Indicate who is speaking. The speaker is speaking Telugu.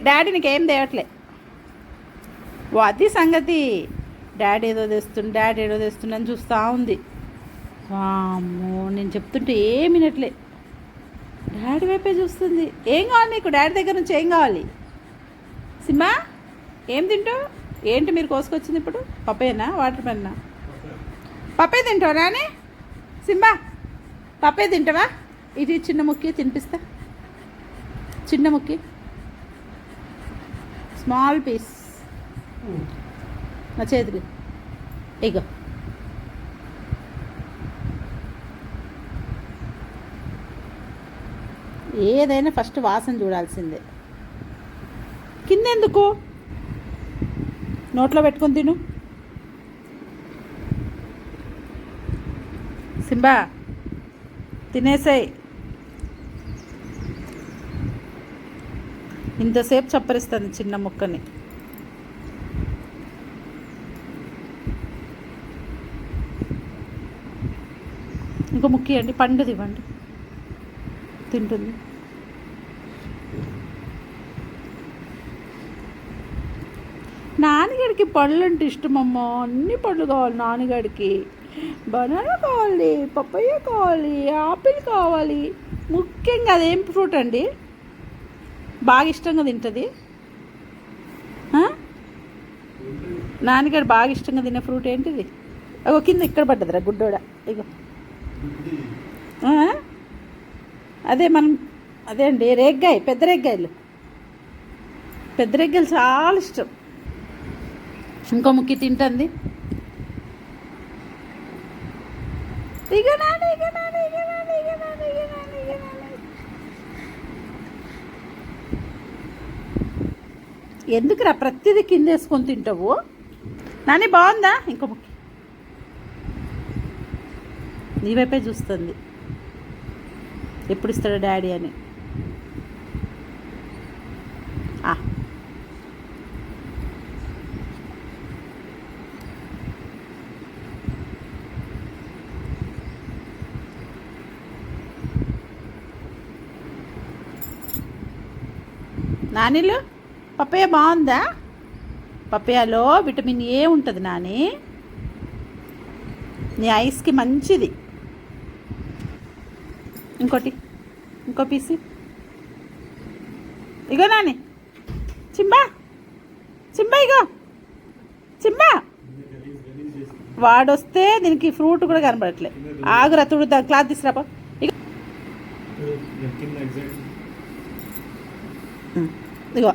Speaker 1: డాడీ నీకేం తేవట్లే. ఓ అది సంగతి. డాడీ ఏదో తెస్తుండని చూస్తూ ఉంది. వామ్మో, నేను చెప్తుంటే ఏం వినట్లే, డాడీ వైపే చూస్తుంది. ఏం కావాలి నీకు? డాడీ దగ్గర నుంచి ఏం కావాలి? సిమ్మా ఏం తింటావు? ఏంటి మీరు కోసుకొచ్చింది ఇప్పుడు? పప్పేనా వాటర్ పెన్నా? పప్పే తింటావు రాని? సింబా పప్పే తింటావా? ఇది చిన్న ముక్కి తినిపిస్తా. చిన్న ముక్కి, స్మాల్ పీస్ నా చేతికి ఇగో. ఏదైనా ఫస్ట్ వాసన చూడాల్సిందే. కిందెందుకు? నోట్లో పెట్టుకొని తిను. సింబా తినేసాయి. ఇంతసేపు చప్పరిస్తుంది చిన్న ముక్కని. ఇంకో ముక్కి అండి, పండుది ఇవ్వండి, తింటుంది. నాన్నగారికి పళ్ళు అంటే ఇష్టమమ్మా. అన్ని పళ్ళు కావాలి నాన్నగారికి. బనానా కావాలి, పప్పయ్య కావాలి, ఆపిల్ కావాలి. ముఖ్యంగా అదేం ఫ్రూట్ అండి బాగా ఇష్టంగా తింటుంది? నాన్నగారు బాగా ఇష్టంగా తినే ఫ్రూట్ ఏంటిది? అగో కింద ఇక్కడ పడ్డదిరా గుడ్డోడ. ఇగో అదే మనం అదే అండి రేగ్గాయ, పెద్ద రేగ్గాయలు. పెద్ద రేగ్గాయలు చాలా ఇష్టం. ఇంకో ముక్కి తింటుంది. ఎందుకురా ప్రతిదీ కింద వేసుకొని తింటావు? నాని బాగుందా? ఇంకో ముక్కి. నీ వైపే చూస్తుంది, ఎప్పుడు ఇస్తాడు డాడీ అని. నానిలు పప్పయ్య బాగుందా? పప్పయ్యలో విటమిన్ ఏ ఉంటుంది నాని, నీ ఐస్కి మంచిది. ఇంకోటి, ఇంకో పీసి ఇగో నాని. చింబా చింబా ఇగో చింబా. వాడొస్తే దీనికి ఫ్రూట్ కూడా కనబడట్లే. ఆగురా తుడుదా, క్లాత్ తీసుకురాపా. ఇగో